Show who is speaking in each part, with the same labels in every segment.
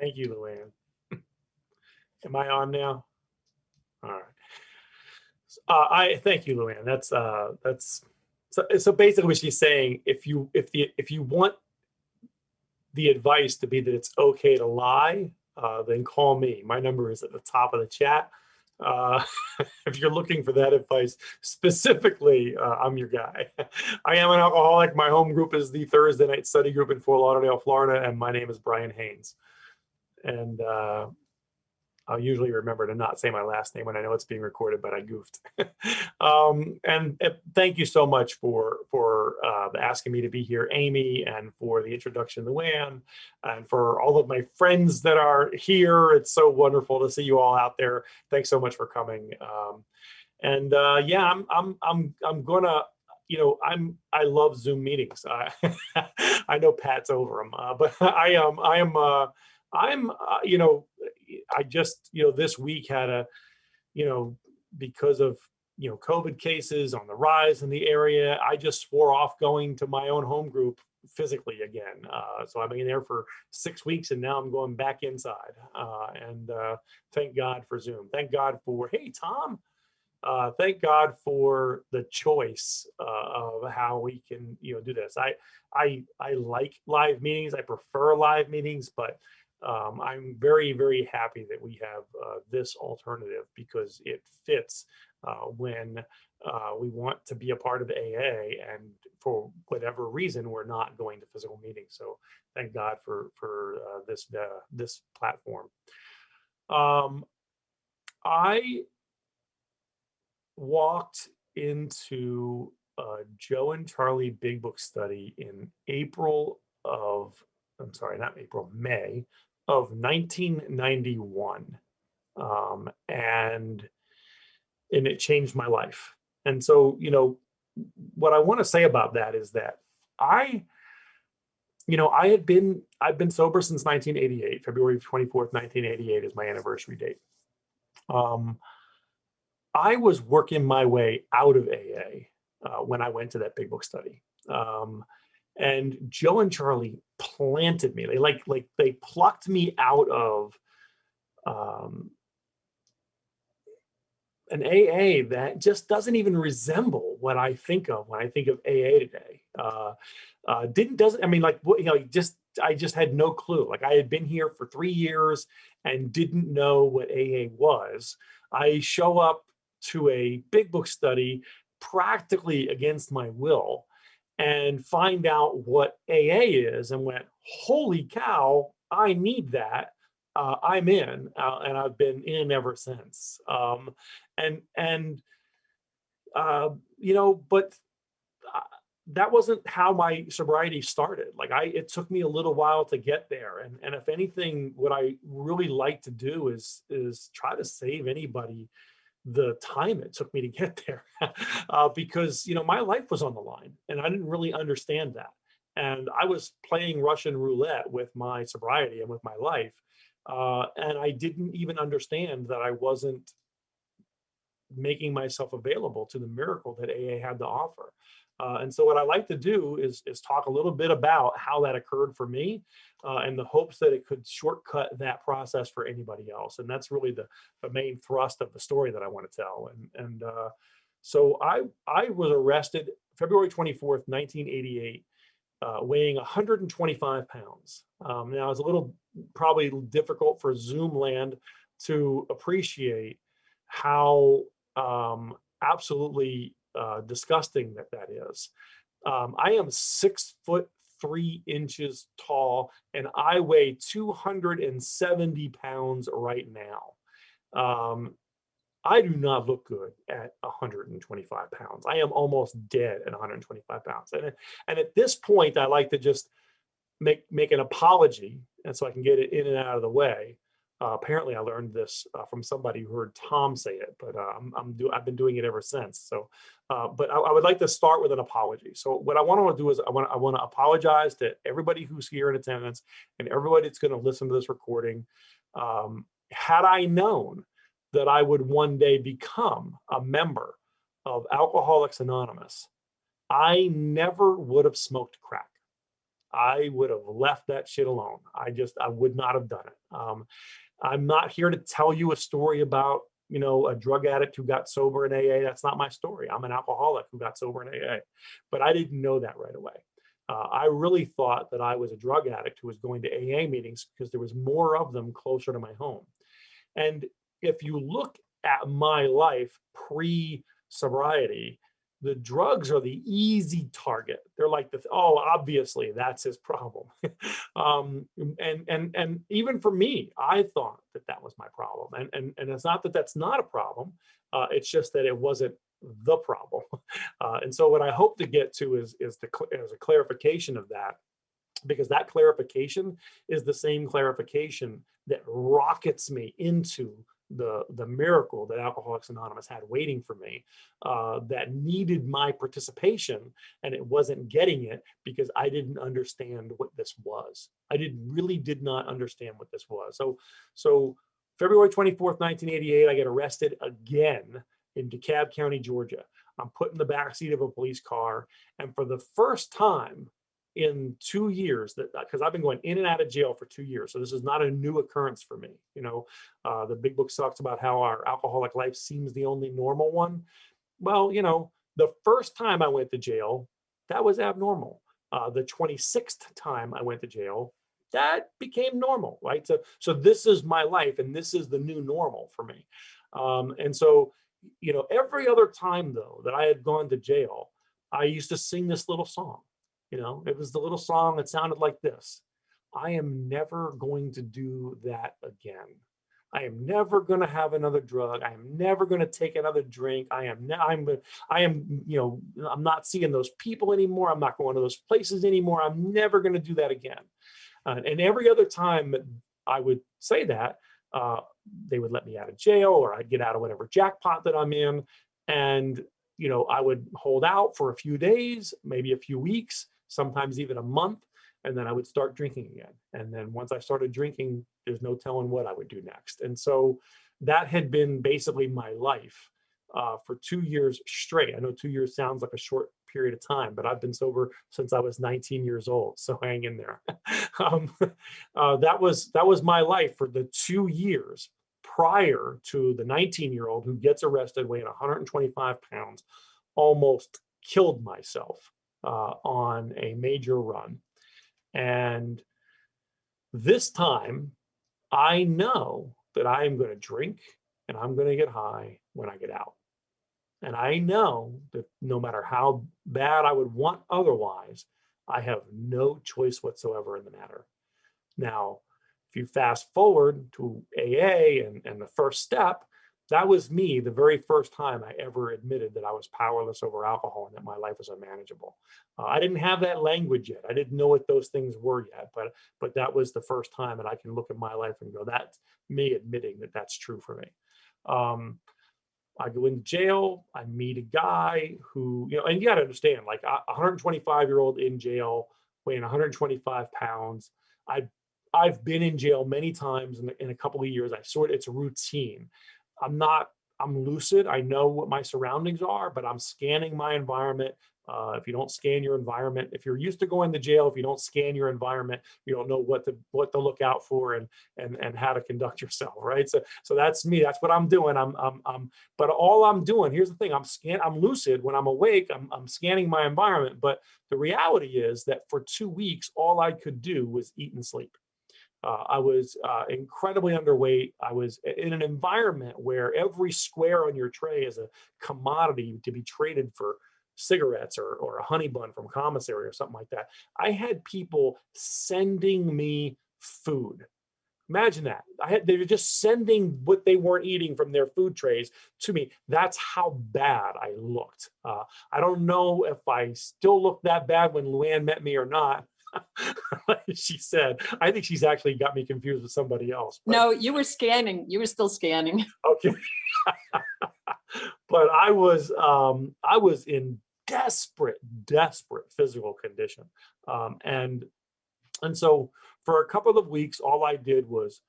Speaker 1: Thank you, Luann. Am I on now? All right. I thank you, Luann. That's so basically what she's saying. If you want the advice to be that it's okay to lie, then call me. My number is at the top of the chat. Uh, if you're looking for that advice specifically, I'm your guy. I am an alcoholic. My home group is the Thursday Night Study Group in Fort Lauderdale, Florida, and my name is Brian Haynes. And I'll usually remember to not say my last name when I know it's being recorded, but I goofed. And thank you so much for asking me to be here, Amy, and for the introduction to Luann, and for all of my friends that are here. It's so wonderful to see you all out there. Thanks so much for coming. Yeah, I'm gonna. I love Zoom meetings. I know Pat's over them, but I just, this week had because of, COVID cases on the rise in the area, I just swore off going to my own home group physically again. So I've been there for 6 weeks and now I'm going back inside. Thank God for Zoom. Thank God for, hey, Tom, thank God for the choice of how we can, do this. I like live meetings. I prefer live meetings, but I'm very, very happy that we have this alternative because it fits when we want to be a part of AA, and for whatever reason, we're not going to physical meetings. So thank God for this platform. I walked into Joe and Charlie Big Book study in May of 1991. And it changed my life. And so, what I want to say about that is that I've been sober since 1988. February 24th, 1988 is my anniversary date. I was working my way out of AA when I went to that Big Book study. And Joe and Charlie planted me. They plucked me out of an AA that just doesn't even resemble what I think of when I think of AA today. I just had no clue. Like, I had been here for 3 years and didn't know what AA was. I show up to a Big Book study practically against my will and find out what AA is and went, holy cow, I need that. I'm in, and I've been in ever since. But that wasn't how my sobriety started. It took me a little while to get there. And if anything, what I really like to do is try to save anybody the time it took me to get there, because, my life was on the line and I didn't really understand that. And I was playing Russian roulette with my sobriety and with my life. And I didn't even understand that I wasn't making myself available to the miracle that AA had to offer. And so what I like to do is talk a little bit about how that occurred for me, in the hopes that it could shortcut that process for anybody else. And that's really the main thrust of the story that I want to tell. So I was arrested February 24th, 1988, weighing 125 pounds. Now, it's a little probably difficult for Zoom land to appreciate how absolutely disgusting that is. I am 6'3" tall, and I weigh 270 pounds right now. I do not look good at 125 pounds. I am almost dead at 125 pounds. And at this point, I like to just make an apology, and so I can get it in and out of the way. Apparently, I learned this from somebody who heard Tom say it, but I've been doing it ever since. So, but I would like to start with an apology. So, what I want to do is I want to apologize to everybody who's here in attendance and everybody that's going to listen to this recording. Had I known that I would one day become a member of Alcoholics Anonymous, I never would have smoked crack. I would have left that shit alone. I would not have done it. I'm not here to tell you a story about, a drug addict who got sober in AA. That's not my story. I'm an alcoholic who got sober in AA, but I didn't know that right away. I really thought that I was a drug addict who was going to AA meetings because there was more of them closer to my home. And if you look at my life pre-sobriety, the drugs are the easy target. They're like obviously that's his problem. And even for me, I thought that was my problem. And it's not that that's not a problem. It's just that it wasn't the problem. And so what I hope to get to is a clarification of that, because that clarification is the same clarification that rockets me into the miracle that Alcoholics Anonymous had waiting for me, that needed my participation, and it wasn't getting it because I didn't understand what this was. I really did not understand what this was. So February 24th, 1988, I get arrested again in DeKalb County, Georgia. I'm put in the backseat of a police car, and for the first time in 2 years, because I've been going in and out of jail for 2 years, so this is not a new occurrence for me. The big book talks about how our alcoholic life seems the only normal one. Well, the first time I went to jail, that was abnormal. The 26th time I went to jail, that became normal, right? So this is my life, and this is the new normal for me. And so, every other time though that I had gone to jail, I used to sing this little song. It was the little song that sounded like this: I am never going to do that again. I am never going to have another drug. I am never going to take another drink. I'm not seeing those people anymore. I'm not going to those places anymore. I'm never going to do that again. And every other time I would say that, they would let me out of jail, or I'd get out of whatever jackpot that I'm in. And, I would hold out for a few days, maybe a few weeks, sometimes even a month, and then I would start drinking again. And then once I started drinking, there's no telling what I would do next. And so that had been basically my life for 2 years straight. I know 2 years sounds like a short period of time, but I've been sober since I was 19 years old. So hang in there. That was my life for the 2 years prior to the 19-year-old who gets arrested weighing 125 pounds, almost killed myself on a major run. And this time, I know that I am going to drink and I'm going to get high when I get out. And I know that no matter how bad I would want otherwise, I have no choice whatsoever in the matter. Now, if you fast forward to AA and the first step, that was me the very first time I ever admitted that I was powerless over alcohol and that my life was unmanageable. I didn't have that language yet. I didn't know what those things were yet, but that was the first time that I can look at my life and go, that's me admitting that that's true for me. I go into jail, I meet a guy who, and you got to understand, like a 125-year-old in jail weighing 125 pounds. I've been in jail many times in a couple of years. It's a routine. I'm lucid. I know what my surroundings are, but I'm scanning my environment. If you don't scan your environment, if you're used to going to jail, if you don't scan your environment, you don't know what to look out for and how to conduct yourself, right? So that's me. That's what I'm doing. But all I'm doing, here's the thing: I'm lucid when I'm awake. I'm scanning my environment. But the reality is that for 2 weeks, all I could do was eat and sleep. I was incredibly underweight. I was in an environment where every square on your tray is a commodity to be traded for cigarettes or a honey bun from commissary or something like that. I had people sending me food. Imagine that. They were just sending what they weren't eating from their food trays to me. That's how bad I looked. I don't know if I still look that bad when Luann met me or not. She said, I think she's actually got me confused with somebody else. But,
Speaker 2: no, you were scanning. You were still scanning.
Speaker 1: Okay. But I was in desperate physical condition. And so for a couple of weeks, all I did was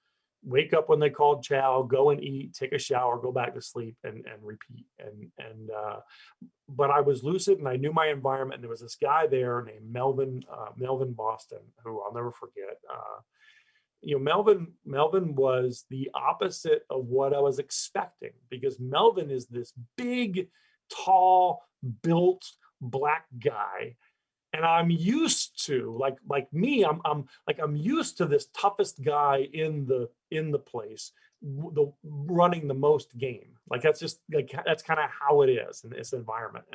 Speaker 1: wake up when they called chow, go and eat, take a shower, go back to sleep, and repeat. But I was lucid and I knew my environment. And there was this guy there named Melvin Boston, who I'll never forget. Melvin was the opposite of what I was expecting, because Melvin is this big, tall, built black guy. And I'm used to, like me, I'm used to this toughest guy in the place, running the most game. Like that's kind of how it is in this environment.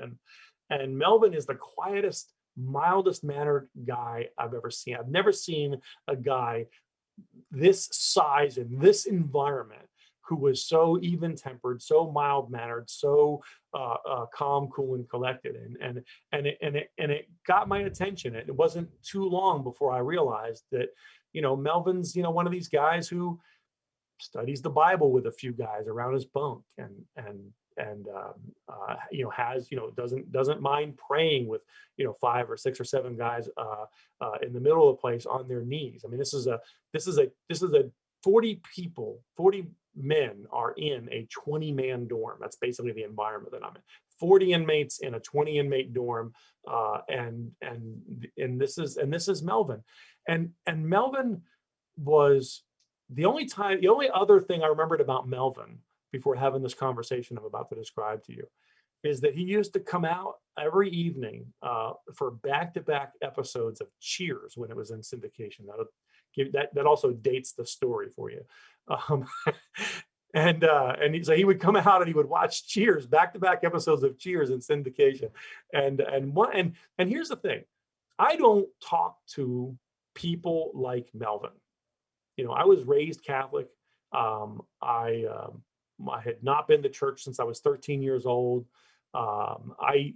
Speaker 1: And Melvin is the quietest, mildest mannered guy I've ever seen. I've never seen a guy this size in this environment who was so even-tempered, so mild-mannered, so calm, cool, and collected, and it got my attention. It wasn't too long before I realized that, Melvin's, one of these guys who studies the Bible with a few guys around his bunk, and has, doesn't mind praying with, 5 or 6 or 7 guys in the middle of the place on their knees. I mean, this is a 40 men are in a 20-man dorm. That's basically the environment that I'm in. 40 inmates in a 20 inmate dorm, and this is Melvin, and Melvin was the only other thing I remembered about Melvin before having this conversation I'm about to describe to you is that he used to come out every evening for back-to-back episodes of Cheers when it was in syndication. That also dates the story for you. So he would come out and he would watch Cheers, back-to-back episodes of Cheers in syndication. And here's the thing, I don't talk to people like Melvin. I was raised Catholic. I had not been to church since I was 13 years old. I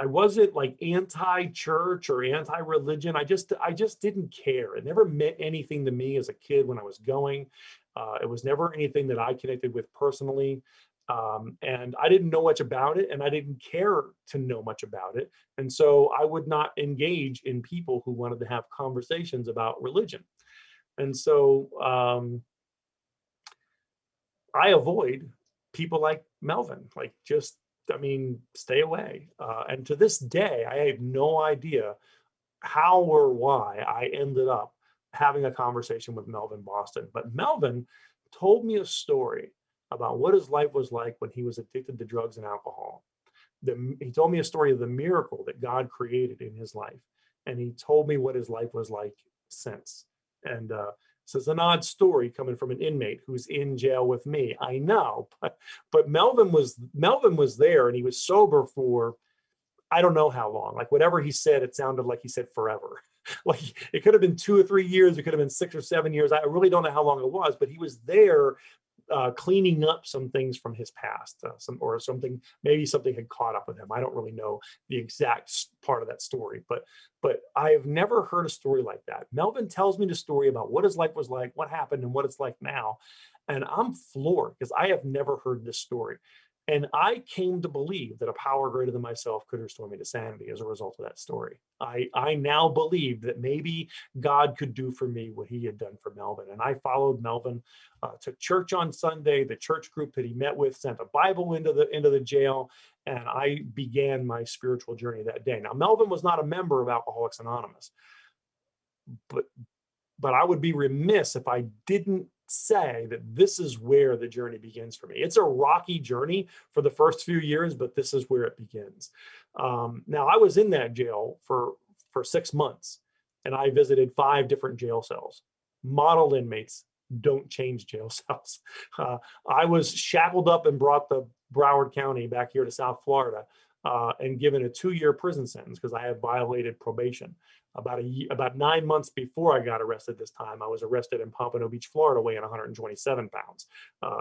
Speaker 1: wasn't like anti-church or anti-religion. I just didn't care. It never meant anything to me as a kid when I was going. It was never anything that I connected with personally. And I didn't know much about it, and I didn't care to know much about it. And so I would not engage in people who wanted to have conversations about religion. And so I avoid people like Melvin, stay away. And to this day, I have no idea how or why I ended up having a conversation with Melvin Boston. But Melvin told me a story about what his life was like when he was addicted to drugs and alcohol. He told me a story of the miracle that God created in his life. And he told me what his life was like since. And so it's an odd story coming from an inmate who's in jail with me. I know, but Melvin was there, and he was sober for, I don't know how long. Like whatever he said, it sounded like he said forever. Like it could have been 2 or 3 years. It could have been 6 or 7 years. I really don't know how long it was, but he was there cleaning up some things from his past, maybe something had caught up with him. I don't really know the exact part of that story, but I have never heard a story like that. Melvin tells me the story about what his life was like, what happened, and what it's like now. And I'm floored because I have never heard this story. And I came to believe that a power greater than myself could restore me to sanity as a result of that story. I now believe that maybe God could do for me what he had done for Melvin. And I followed Melvin to church on Sunday. The church group that he met with sent a Bible into the jail, and I began my spiritual journey that day. Now, Melvin was not a member of Alcoholics Anonymous, but I would be remiss if I didn't say that this is where the journey begins for me. It's a rocky journey for the first few years, but this is where it begins. Now, I was in that jail for 6 months, and I visited 5 different jail cells. Model inmates don't change jail cells. I was shackled up and brought to Broward County back here to South Florida and given a 2-year prison sentence because I had violated probation. About 9 months before I got arrested this time, I was arrested in Pompano Beach, Florida, weighing 127 pounds.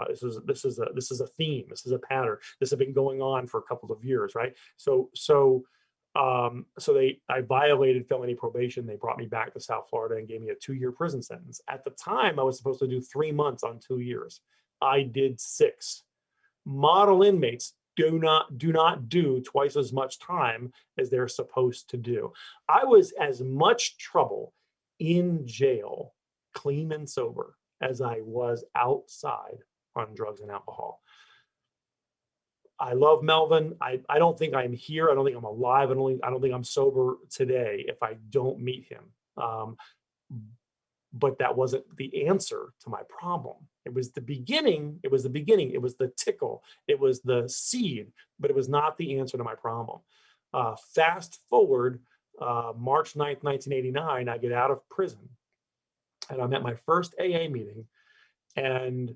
Speaker 1: This is a theme. This is a pattern. This has been going on for a couple of years, right? I violated felony probation. They brought me back to South Florida and gave me a 2-year prison sentence. At the time, I was supposed to do 3 months on 2 years. I did 6. Model inmates do not do twice as much time as they're supposed to do. I was as much trouble in jail, clean and sober, as I was outside on drugs and alcohol. I love Melvin. I don't think I'm here. I don't think I'm alive. I don't think I'm sober today if I don't meet him. But that wasn't the answer to my problem. It was the beginning. It was the beginning. It was the tickle. It was the seed, but it was not the answer to my problem. Fast forward, March 9th, 1989, I get out of prison and I'm at my first AA meeting, and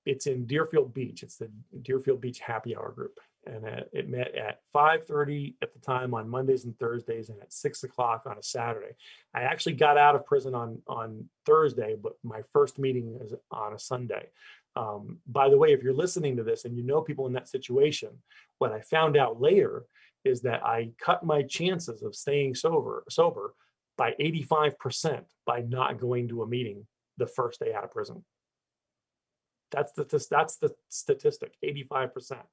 Speaker 1: it's in Deerfield Beach. It's the Deerfield Beach Happy Hour group. And it met at 5:30 at the time on Mondays and Thursdays, and at 6 o'clock on a Saturday. I actually got out of prison on Thursday, but my first meeting is on a Sunday. By the way, if you're listening to this and you know people in that situation, what I found out later is that I cut my chances of staying sober by 85% by not going to a meeting the first day out of prison. That's the statistic. 85%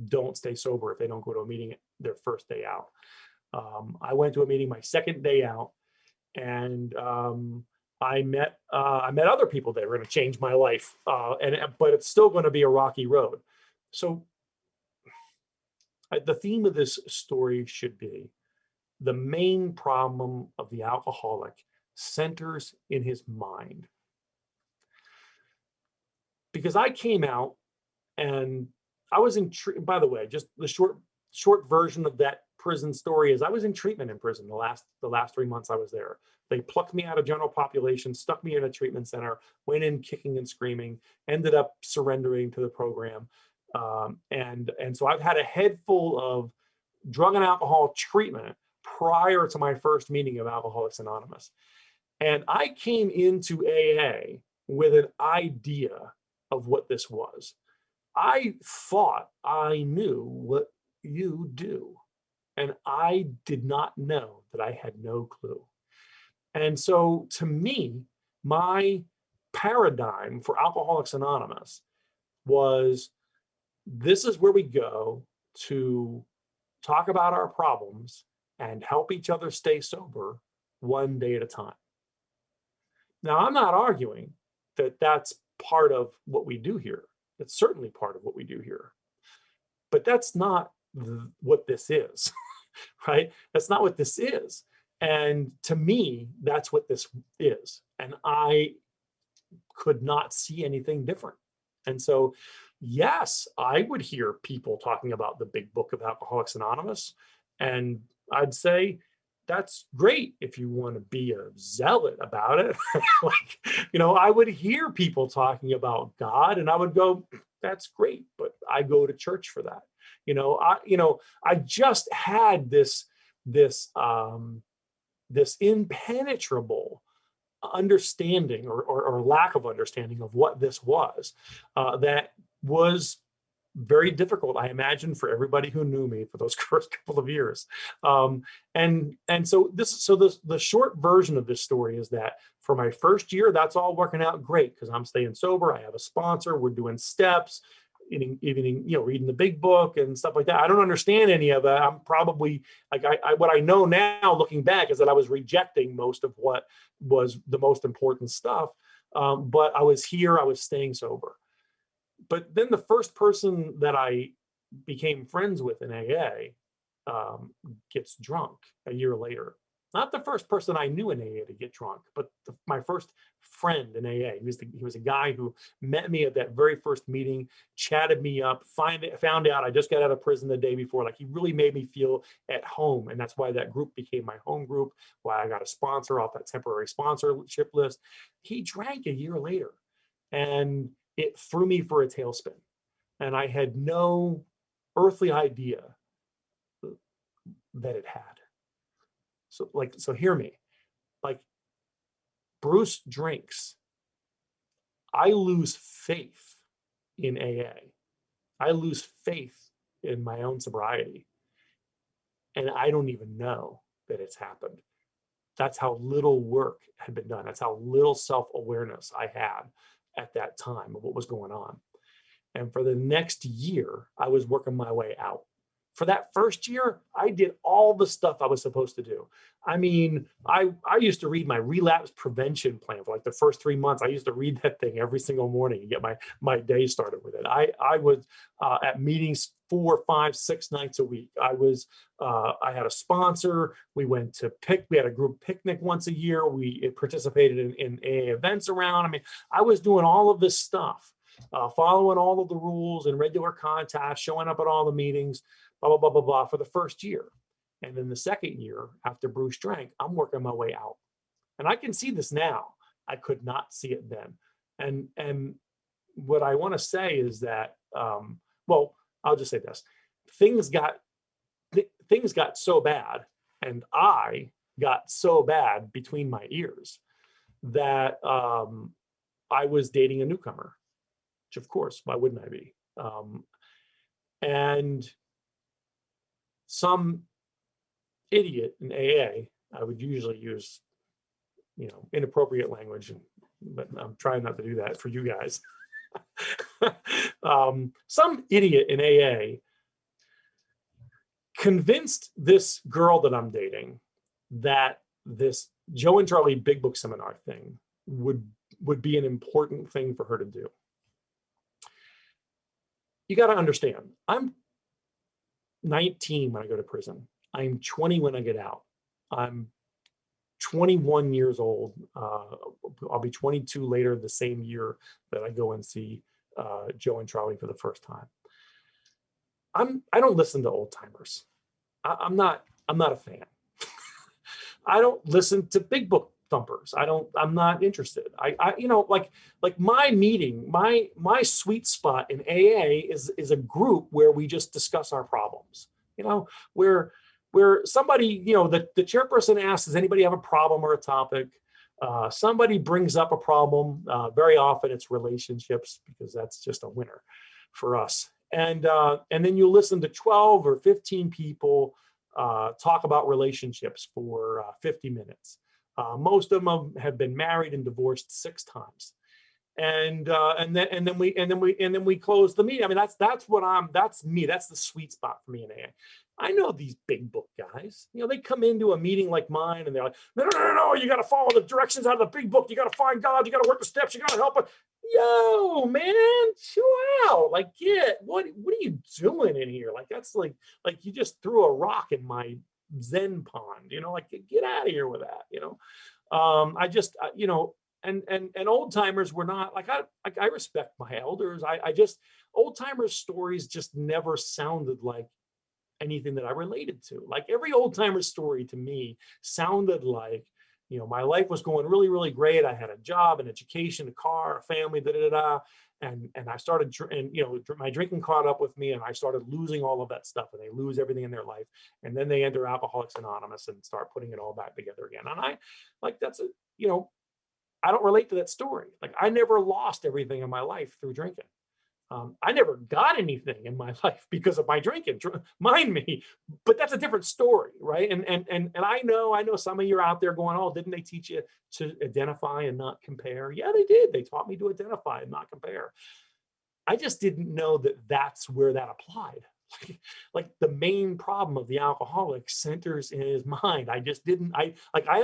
Speaker 1: don't stay sober if they don't go to a meeting their first day out. I went to a meeting my second day out, and I met other people that were going to change my life, but it's still going to be a rocky road. So the theme of this story should be the main problem of the alcoholic centers in his mind. Because I came out and I was in, by the way, just the short version of that prison story is I was in treatment in prison the last 3 months I was there. They plucked me out of general population, stuck me in a treatment center, went in kicking and screaming, ended up surrendering to the program. And so I've had a head full of drug and alcohol treatment prior to my first meeting of Alcoholics Anonymous. And I came into AA with an idea of what this was. I thought I knew what you do, and I did not know that I had no clue. And so to me, my paradigm for Alcoholics Anonymous was, this is where we go to talk about our problems and help each other stay sober one day at a time. Now, I'm not arguing that that's part of what we do here. It's certainly part of what we do here. But that's not what this is, right? That's not what this is. And to me, that's what this is. And I could not see anything different. And so, yes, I would hear people talking about the big book of Alcoholics Anonymous. And I'd say, that's great if you want to be a zealot about it. I would hear people talking about God and I would go, that's great, but I go to church for that. I just had this impenetrable understanding or lack of understanding of what this was, that was very difficult, I imagine, for everybody who knew me for those first couple of years. And so the short version of this story is that for my first year, that's all working out great because I'm staying sober. I have a sponsor. We're doing steps, reading the big book and stuff like that. I don't understand any of that. I'm probably what I know now looking back is that I was rejecting most of what was the most important stuff. But I was staying sober. But then the first person that I became friends with in AA gets drunk a year later. Not the first person I knew in AA to get drunk, but my first friend in AA. He was a guy who met me at that very first meeting, chatted me up, found out I just got out of prison the day before. He really made me feel at home. And that's why that group became my home group, why I got a sponsor off that temporary sponsorship list. He drank a year later. And it threw me for a tailspin. And I had no earthly idea that it had. So hear me. Bruce drinks. I lose faith in AA. I lose faith in my own sobriety. And I don't even know that it's happened. That's how little work had been done. That's how little self-awareness I had at that time of what was going on. And for the next year, I was working my way out. for that first year, I did all the stuff I was supposed to do. I mean, I used to read my relapse prevention plan for like the first 3 months. I used to read that thing every single morning and get my day started with it. I was at meetings 4, 5, 6 nights a week. I had a sponsor. We had a group picnic once a year. We participated in AA events around. I mean, I was doing all of this stuff, following all of the rules and regular contact, showing up at all the meetings, blah, blah, blah, blah, blah, for the first year. And then the second year, after Bruce drank, I'm working my way out. And I can see this now. I could not see it then. And what I want to say is that, well, I'll just say this. Things got so bad, and I got so bad between my ears that I was dating a newcomer, which of course, why wouldn't I be? And some idiot in AA, I would usually use, inappropriate language, but I'm trying not to do that for you guys. Some idiot in AA convinced this girl that I'm dating that this Joe and Charlie Big Book Seminar thing would be an important thing for her to do. You got to understand, I'm 19 when I go to prison. I'm 20 when I get out. I'm 21 years old. I'll be 22 later the same year that I go and see Joe and Charlie for the first time. I don't listen to old timers. I'm not a fan. I don't listen to big book thumpers. I'm not interested. Like my meeting, my sweet spot in AA is a group where we just discuss our problems, where somebody, the chairperson asks, does anybody have a problem or a topic? Somebody brings up a problem. Very often it's relationships, because that's just a winner for us. And then you listen to 12 or 15 people talk about relationships for 50 minutes. Most of them have been married and divorced 6 times. And then we close the meeting. I mean, that's me. That's the sweet spot for me in AA. I know these big book guys. They come into a meeting like mine and they're like, no, you got to follow the directions out of the big book. You got to find God. You got to work the steps. You got to help it. Yo, man, chill out. Like, what are you doing in here? Like, that's like you just threw a rock in my Zen pond. Like, get out of here with that. And old timers were not like, I respect my elders. Old timers stories just never sounded like anything that I related to. Like, every old timer story to me sounded like, my life was going really, really great. I had a job, an education, a car, a family, and I started, my drinking caught up with me, and I started losing all of that stuff, and they lose everything in their life. And then they enter Alcoholics Anonymous and start putting it all back together again. And I don't relate to that story. Like, I never lost everything in my life through drinking. I never got anything in my life because of my drinking, mind me, but that's a different story, right? And I know some of you are out there going, oh, didn't they teach you to identify and not compare? Yeah, they did. They taught me to identify and not compare. I just didn't know that that's where that applied. Like, the main problem of the alcoholic centers in his mind. I just didn't, I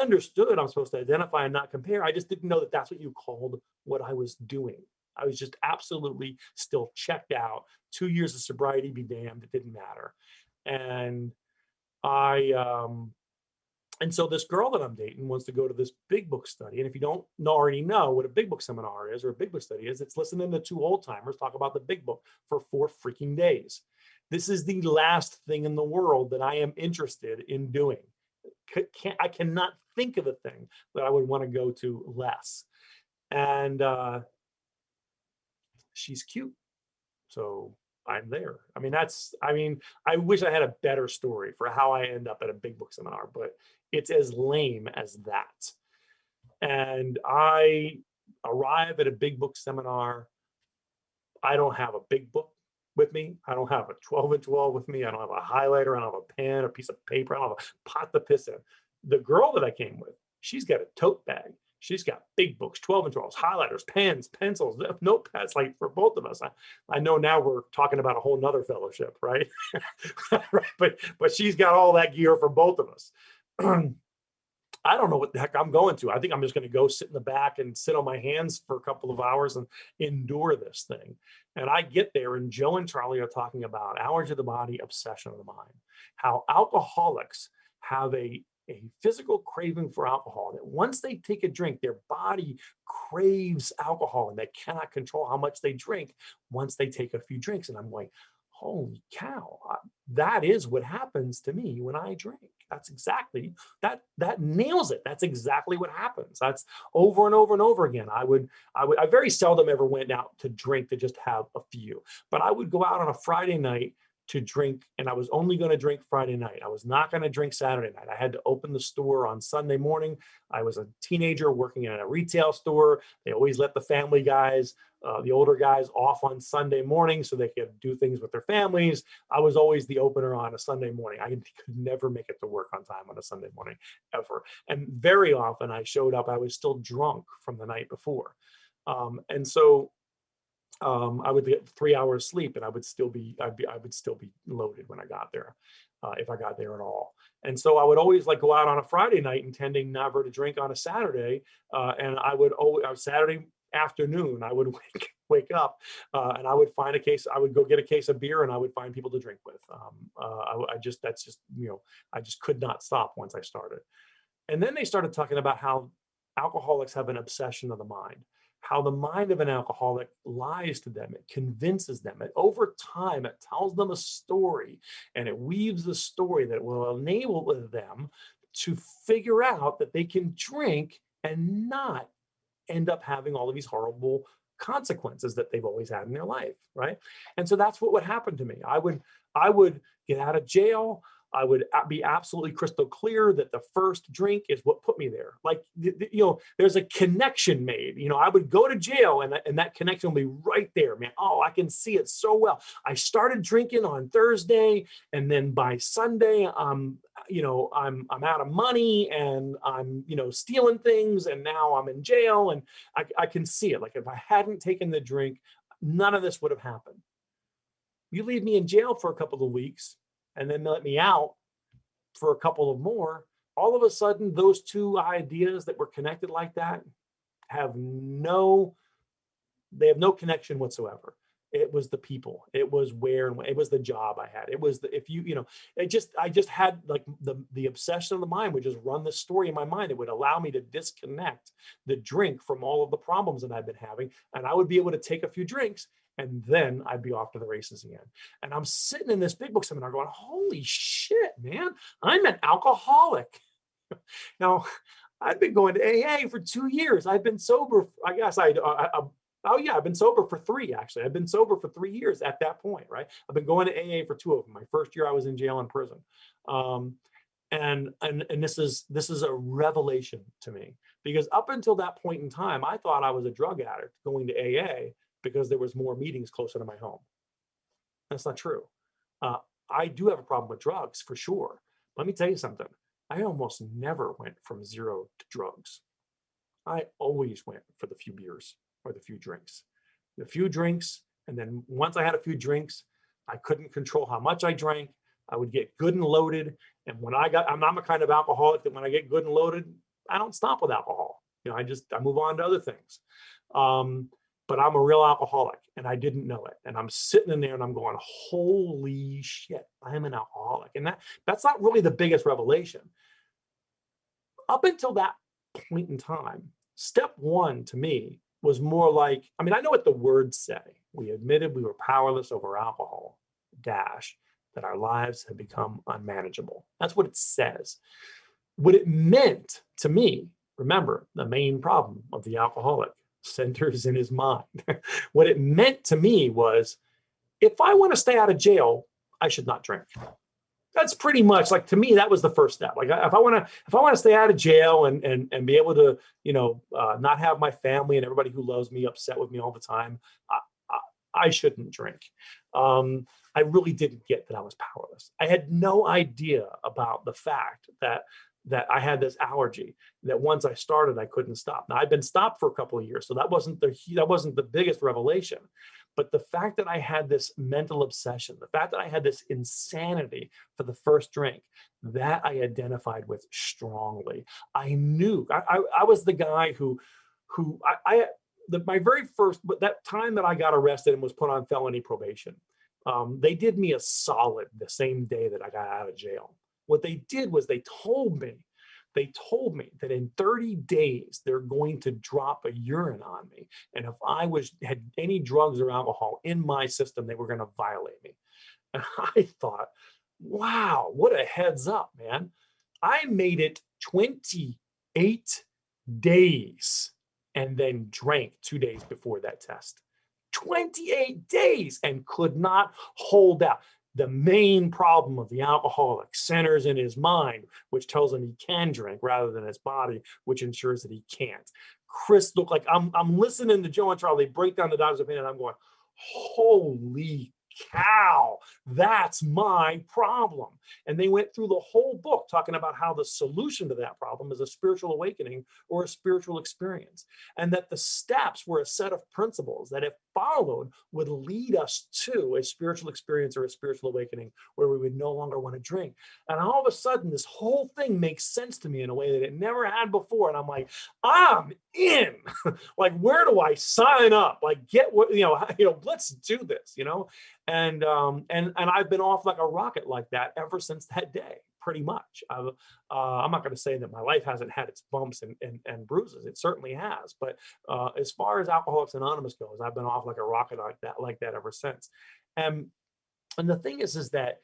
Speaker 1: understood I'm supposed to identify and not compare. I just didn't know that that's what you called what I was doing. I was just absolutely still checked out. 2 years of sobriety be damned, it didn't matter. And so this girl that I'm dating wants to go to this big book study. And if you don't already know what a big book seminar is or a big book study is, it's listening to 2 old timers talk about the big book for 4 freaking days. This is the last thing in the world that I am interested in doing. I cannot think of a thing that I would want to go to less. And she's cute, so I'm there. I wish I had a better story for how I end up at a big book seminar, but it's as lame as that. And I arrive at a big book seminar. I don't have a big book with me. I don't have a 12 and 12 with me. I don't have a highlighter. I don't have a pen, a piece of paper. I don't have a pot to piss in. The girl that I came with, she's got a tote bag. She's got big books, 12 and 12s, highlighters, pens, pencils, notepads, like for both of us. I know now we're talking about a whole nother fellowship, right? Right. But she's got all that gear for both of us. I don't know what the heck I'm going to. I think I'm just going to go sit in the back and sit on my hands for a couple of hours and endure this thing. And I get there, and Joe and Charlie are talking about allergy of the body, obsession of the mind, how alcoholics have a physical craving for alcohol, that once they take a drink, their body craves alcohol and they cannot control how much they drink once they take a few drinks. And I'm like, holy cow, that is what happens to me when I drink. That's exactly that nails it. That's exactly what happens. That's over and over and over again. I very seldom ever went out to drink to just have a few, but I would go out on a Friday night to drink, and I was only going to drink Friday night. I was not going to drink Saturday night. I had to open the store on Sunday morning. I was a teenager working in a retail store. They always let the family guys, the older guys, off on Sunday morning so they could do things with their families. I was always the opener on a Sunday morning. I could never make it to work on time on a Sunday morning, ever. And very often I showed up, I was still drunk from the night before. And so I would get 3 hours sleep, and I would still be loaded when I got there, if I got there at all. And so I would always like go out on a Friday night intending never to drink on a Saturday. And I would always, Saturday afternoon, I would wake up, and I would find a case. I would go get a case of beer, and I would find people to drink with. That's just, I just could not stop once I started. And then they started talking about how alcoholics have an obsession of the mind, how the mind of an alcoholic lies to them. It convinces them. And over time, it tells them a story, and it weaves a story that will enable them to figure out that they can drink and not end up having all of these horrible consequences that they've always had in their life, right? And so that's what would happen to me. I would get out of jail. I would be absolutely crystal clear that the first drink is what put me there. Like, there's a connection made. I would go to jail, and that connection will be right there, man. Oh, I can see it so well. I started drinking on Thursday, and then by Sunday, I'm out of money, and I'm, stealing things, and now I'm in jail, and I can see it. Like, if I hadn't taken the drink, none of this would have happened. You leave me in jail for a couple of weeks, and then let me out for a couple of more, all of a sudden, those two ideas that were connected like that have no connection whatsoever. It was the people. It was it was the job I had. It was I just had like the obsession of the mind would just run this story in my mind. It would allow me to disconnect the drink from all of the problems that I've been having. And I would be able to take a few drinks, and then I'd be off to the races again. And I'm sitting in this big book seminar going, holy shit, man, I'm an alcoholic. Now, I've been going to AA for 2 years. I've been sober. I've been sober for 3, actually. I've been sober for 3 years at that point, right? I've been going to AA for 2 of them. My first year I was in jail and prison. And this is a revelation to me, because up until that point in time, I thought I was a drug addict going to AA because there was more meetings closer to my home. That's not true. I do have a problem with drugs for sure. Let me tell you something. I almost never went from 0 to drugs. I always went for the few beers or the few drinks. And then once I had a few drinks, I couldn't control how much I drank. I would get good and loaded. And when I'm a kind of alcoholic that when I get good and loaded, I don't stop with alcohol. I move on to other things. But I'm a real alcoholic, and I didn't know it. And I'm sitting in there and I'm going, holy shit, I'm an alcoholic. And that's not really the biggest revelation. Up until that point in time, step 1 to me was more like, I know what the words say. We admitted we were powerless over alcohol, that our lives had become unmanageable. That's what it says. What it meant to me, remember, the main problem of the alcoholic centers in his mind. What it meant to me was, if I want to stay out of jail, I should not drink. That's pretty much, like, to me, that was the first step. Like, if I want to stay out of jail and be able to, not have my family and everybody who loves me upset with me all the time, I shouldn't drink. I really didn't get that I was powerless. I had no idea about the fact that that I had this allergy that once I started, I couldn't stop. Now I've been stopped for a couple of years, so that wasn't the biggest revelation. But the fact that I had this mental obsession, the fact that I had this insanity for the first drink, that I identified with strongly. I knew I was the guy who my very first, but that time that I got arrested and was put on felony probation, they did me a solid the same day that I got out of jail. What they did was they told me that in 30 days they're going to drop a urine on me, and if I had any drugs or alcohol in my system, they were going to violate me. And I thought, wow, what a heads up, man. I made it 28 days and then drank 2 days before that test. 28 days and could not hold out. The main problem of the alcoholic centers in his mind, which tells him he can drink rather than his body, which ensures that he can't. Crystal, like I'm listening to Joe and Charlie break down the doctor's opinion. I'm going, holy cow, that's my problem. And they went through the whole book talking about how the solution to that problem is a spiritual awakening or a spiritual experience. And that the steps were a set of principles that, if followed, would lead us to a spiritual experience or a spiritual awakening where we would no longer want to drink. And all of a sudden, this whole thing makes sense to me in a way that it never had before. And I'm like, I'm in. Like, where do I sign up? Like, get what, let's do this, And I've been off like a rocket like that ever since that day, pretty much. I'm not going to say that my life hasn't had its bumps and bruises. It certainly has. But as far as Alcoholics Anonymous goes, I've been off like a rocket like that ever since. And the thing is that,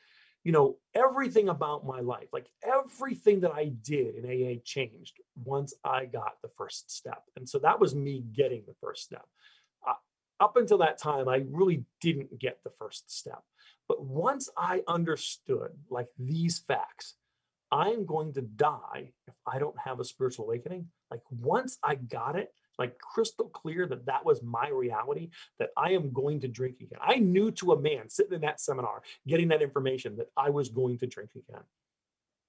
Speaker 1: everything about my life, like everything that I did in AA changed once I got the first step. And so that was me getting the first step. Up until that time, I really didn't get the first step. But once I understood, like, these facts, I am going to die if I don't have a spiritual awakening. Like, once I got it, like, crystal clear that was my reality, that I am going to drink again. I knew to a man sitting in that seminar, getting that information, that I was going to drink again.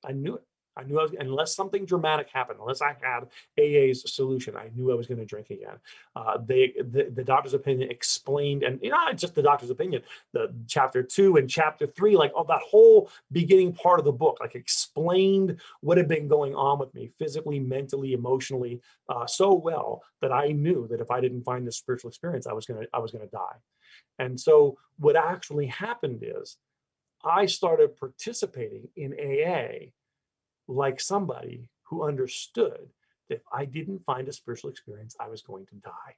Speaker 1: I knew it. I knew unless something dramatic happened, unless I had AA's solution, I knew I was going to drink again. The doctor's opinion explained, and not just the doctor's opinion, the chapter 2 and chapter 3, like that whole beginning part of the book, like explained what had been going on with me physically, mentally, emotionally, so well that I knew that if I didn't find this spiritual experience, I was going to die. And so what actually happened is I started participating in AA like somebody who understood that if I didn't find a spiritual experience, I was going to die,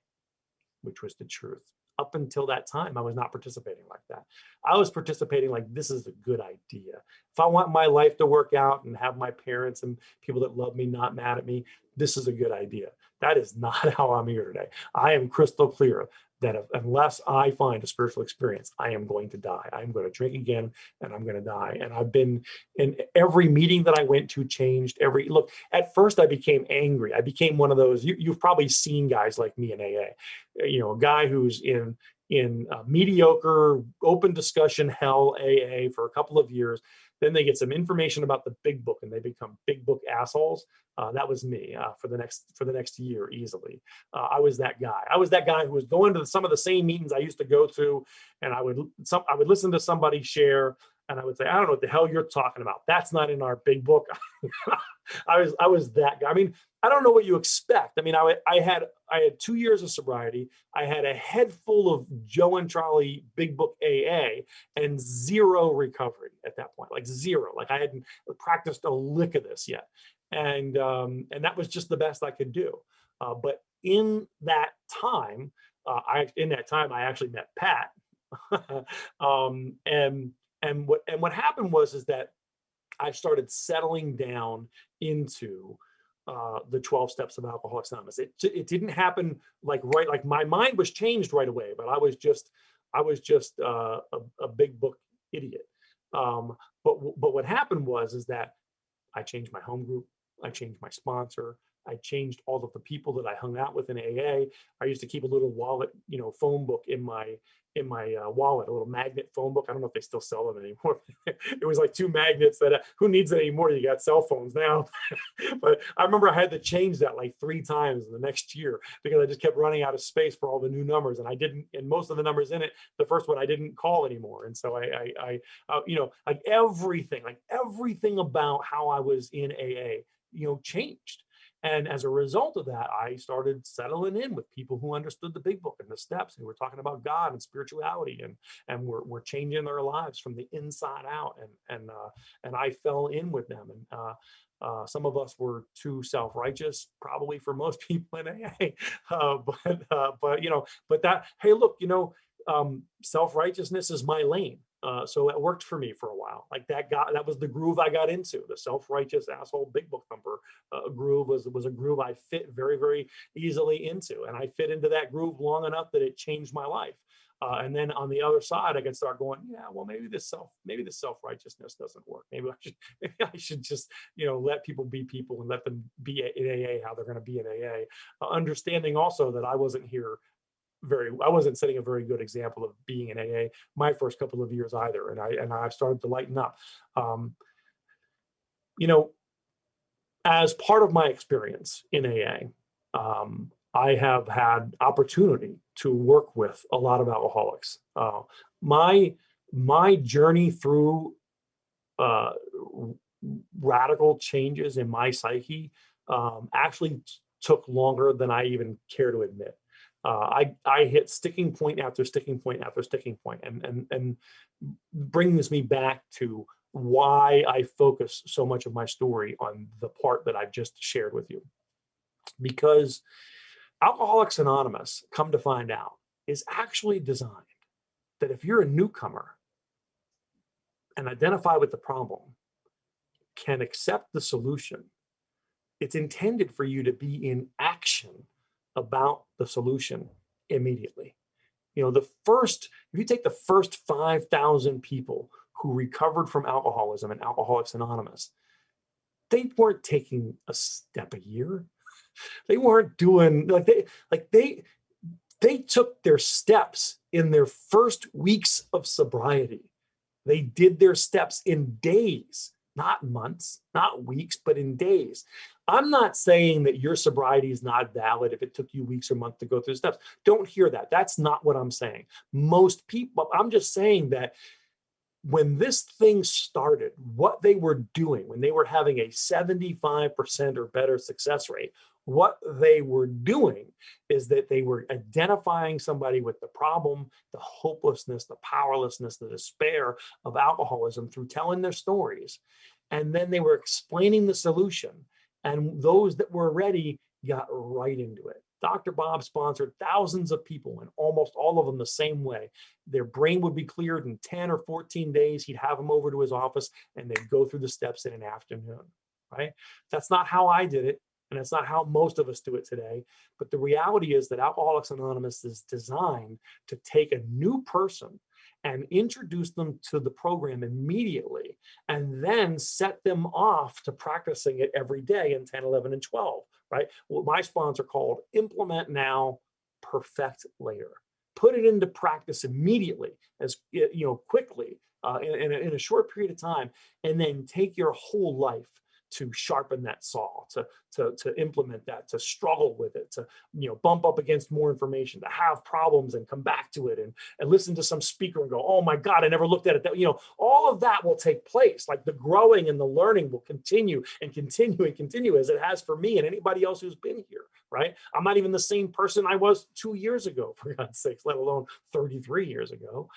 Speaker 1: which was the truth. Up until that time, I was not participating like that. I was participating like, this is a good idea. If I want my life to work out and have my parents and people that love me not mad at me, this is a good idea. That is not how I'm here today. I am crystal clear that unless I find a spiritual experience, I am going to die. I'm going to drink again and I'm going to die. And I've been in every meeting that I went to changed look, at first I became angry. I became one of those, you've probably seen guys like me in AA, a guy who's in mediocre, open discussion hell AA for a couple of years. Then they get some information about the big book and they become big book assholes. That was me for the next year easily. I was that guy. I was that guy who was going to some of the same meetings I used to go to, and I would listen to somebody share, and I would say, I don't know what the hell you're talking about. That's not in our big book. I was that guy. I mean, I don't know what you expect. I mean, I had 2 years of sobriety. I had a head full of Joe and Charlie big book AA and zero recovery at that point, like zero. Like I hadn't practiced a lick of this yet. And that was just the best I could do. But in that time, I actually met Pat. And what happened was that I started settling down into the 12 steps of Alcoholics Anonymous. It didn't happen like my mind was changed right away, but I was just a big book idiot. But what happened was that I changed my home group. I changed my sponsor. I changed all of the people that I hung out with in AA. I used to keep a little wallet, phone book in my wallet, a little magnet phone book. I don't know if they still sell them anymore. It was like two magnets that who needs it anymore? You got cell phones now. But I remember I had to change that like 3 times in the next year because I just kept running out of space for all the new numbers, and I didn't. And most of the numbers in it, the first one I didn't call anymore, and so like everything about how I was in AA, changed. And as a result of that, I started settling in with people who understood the big book and the steps, and we're talking about God and spirituality, and we're changing their lives from the inside out. And I fell in with them. And some of us were too self-righteous, probably for most people in AA. But that, hey, look, self-righteousness is my lane. So it worked for me for a while. Like that was the groove I got into. The self-righteous asshole big book thumper groove was a groove I fit very, very easily into. And I fit into that groove long enough that it changed my life. And then on the other side, I could start going, yeah, well, maybe this self-righteousness doesn't work. Maybe I should just, let people be people and let them be in AA how they're going to be in AA. Understanding also that I wasn't setting a very good example of being in AA my first couple of years either. And I started to lighten up. As part of my experience in AA, I have had opportunity to work with a lot of alcoholics. My journey through radical changes in my psyche actually took longer than I even care to admit. I hit sticking point after sticking point after sticking point, and brings me back to why I focus so much of my story on the part that I've just shared with you. Because Alcoholics Anonymous, come to find out, is actually designed that if you're a newcomer and identify with the problem, can accept the solution, it's intended for you to be in action about the solution immediately. If you take the first 5,000 people who recovered from alcoholism in Alcoholics Anonymous, they weren't taking a step a year. They weren't doing they took their steps in their first weeks of sobriety. They did their steps in days, not months, not weeks, but in days. I'm not saying that your sobriety is not valid if it took you weeks or months to go through the steps. Don't hear that. That's not what I'm saying. Most people, I'm just saying that when this thing started, what they were doing, when they were having a 75% or better success rate, what they were doing is that they were identifying somebody with the problem, the hopelessness, the powerlessness, the despair of alcoholism through telling their stories. And then they were explaining the solution. And those that were ready got right into it. Dr. Bob sponsored thousands of people, and almost all of them the same way. Their brain would be cleared in 10 or 14 days. He'd have them over to his office, and they'd go through the steps in an afternoon, right? That's not how I did it, and that's not how most of us do it today. But the reality is that Alcoholics Anonymous is designed to take a new person and introduce them to the program immediately, and then set them off to practicing it every day in 10, 11, and 12, right? What my sponsor called implement now, perfect later. Put it into practice immediately, quickly, in a short period of time, and then take your whole life to sharpen that saw, to implement that, to struggle with it, to bump up against more information, to have problems and come back to it, and listen to some speaker and go, oh my God, I never looked at it. That all of that will take place. Like the growing and the learning will continue and continue and continue, as it has for me and anybody else who's been here. Right? I'm not even the same person I was 2 years ago, for God's sakes, let alone 33 years ago.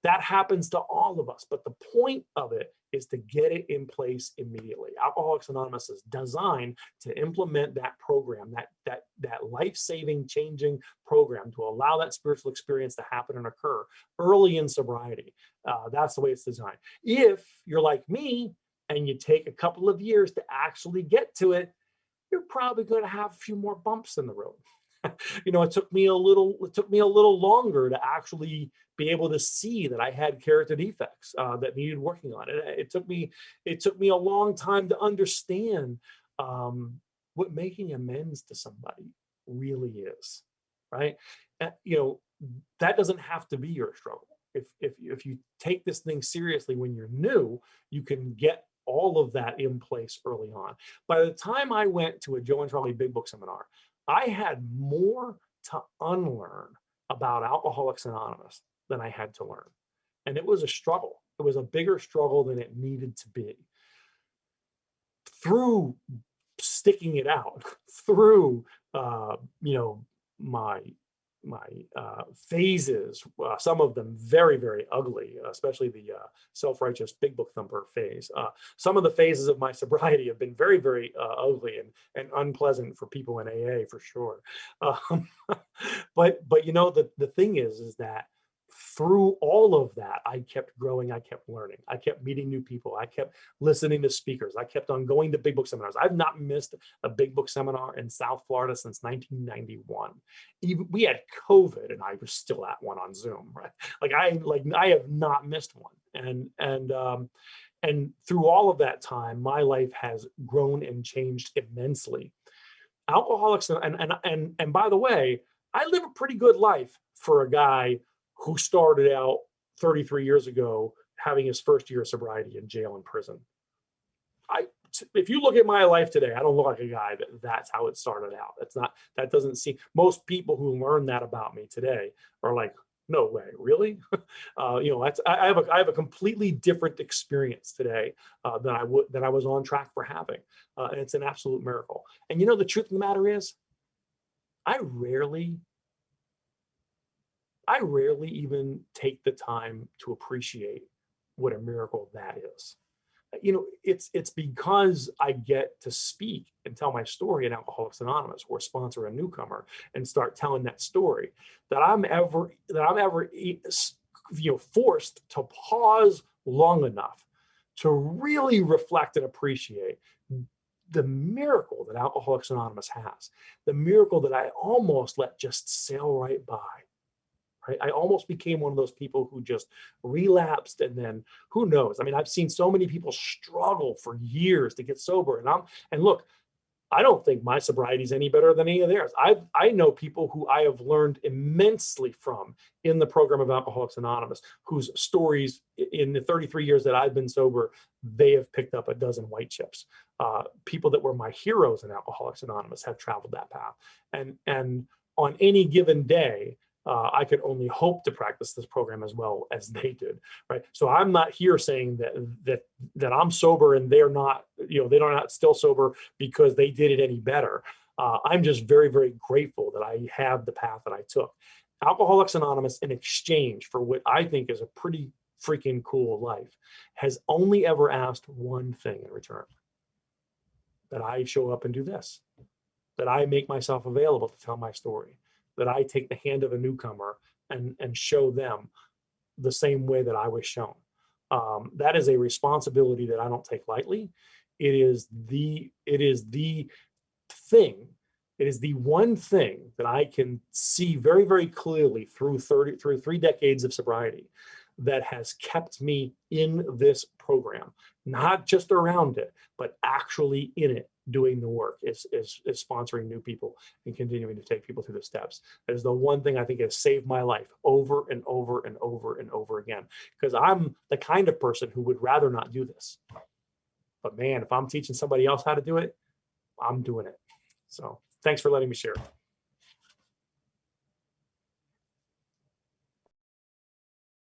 Speaker 1: That happens to all of us. But the point of it is to get it in place immediately. Alcoholics Anonymous is designed to implement that program, that life-saving, changing program, to allow that spiritual experience to happen and occur early in sobriety. That's the way it's designed. If you're like me and you take a couple of years to actually get to it, you're probably going to have a few more bumps in the road. It took me a little longer to actually be able to see that I had character defects that needed working on. It took me a long time to understand what making amends to somebody really is, right? You know, that doesn't have to be your struggle. If you take this thing seriously when you're new, you can get all of that in place early on. By the time I went to a Joe and Charlie Big Book seminar, I had more to unlearn about Alcoholics Anonymous than I had to learn. And it was a struggle. It was a bigger struggle than it needed to be. Through sticking it out, through you know, my phases, some of them very, very ugly, especially the self-righteous big book thumper phase. Some of the phases of my sobriety have been very, very ugly and unpleasant for people in AA for sure. But you know, the thing is that through all of that, I kept growing, I kept learning, I kept meeting new people, I kept listening to speakers, I kept on going to big book seminars. I've not missed a big book seminar in South Florida since 1991. Even we had COVID and I was still at one on Zoom, right? I have not missed one. And through all of that time, my life has grown and changed immensely. Alcoholics, and by the way, I live a pretty good life for a guy who started out 33 years ago having his first year of sobriety in jail and prison. If you look at my life today, I don't look like a guy that's how it started out. That doesn't seem, most people who learn that about me today are like, no way, really? You know, I have a completely different experience today than I was on track for having. And it's an absolute miracle. And you know, the truth of the matter is, I rarely even take the time to appreciate what a miracle that is. You know, it's because I get to speak and tell my story in Alcoholics Anonymous or sponsor a newcomer and start telling that story that I'm ever you know, forced to pause long enough to really reflect and appreciate the miracle that Alcoholics Anonymous has, the miracle that I almost let just sail right by. Right? I almost became one of those people who just relapsed, and then who knows? I mean, I've seen so many people struggle for years to get sober, and look, I don't think my sobriety is any better than any of theirs. I know people who I have learned immensely from in the program of Alcoholics Anonymous, whose stories in the 33 years that I've been sober, they have picked up a dozen white chips. People that were my heroes in Alcoholics Anonymous have traveled that path, and on any given day, I could only hope to practice this program as well as they did, right? So I'm not here saying that I'm sober and they're not, you know, they're not still sober because they did it any better. I'm just very, very grateful that I have the path that I took. Alcoholics Anonymous, in exchange for what I think is a pretty freaking cool life, has only ever asked one thing in return: that I show up and do this, that I make myself available to tell my story, that I take the hand of a newcomer and show them the same way that I was shown. That is a responsibility that I don't take lightly. It is the thing. It is the one thing that I can see very, very clearly through 3 decades of sobriety that has kept me in this program, not just around it, but actually in it, doing the work, is sponsoring new people and continuing to take people through the steps. That is the one thing I think has saved my life over and over and over and over again, because I'm the kind of person who would rather not do this. But man, if I'm teaching somebody else how to do it, I'm doing it. So thanks for letting me share.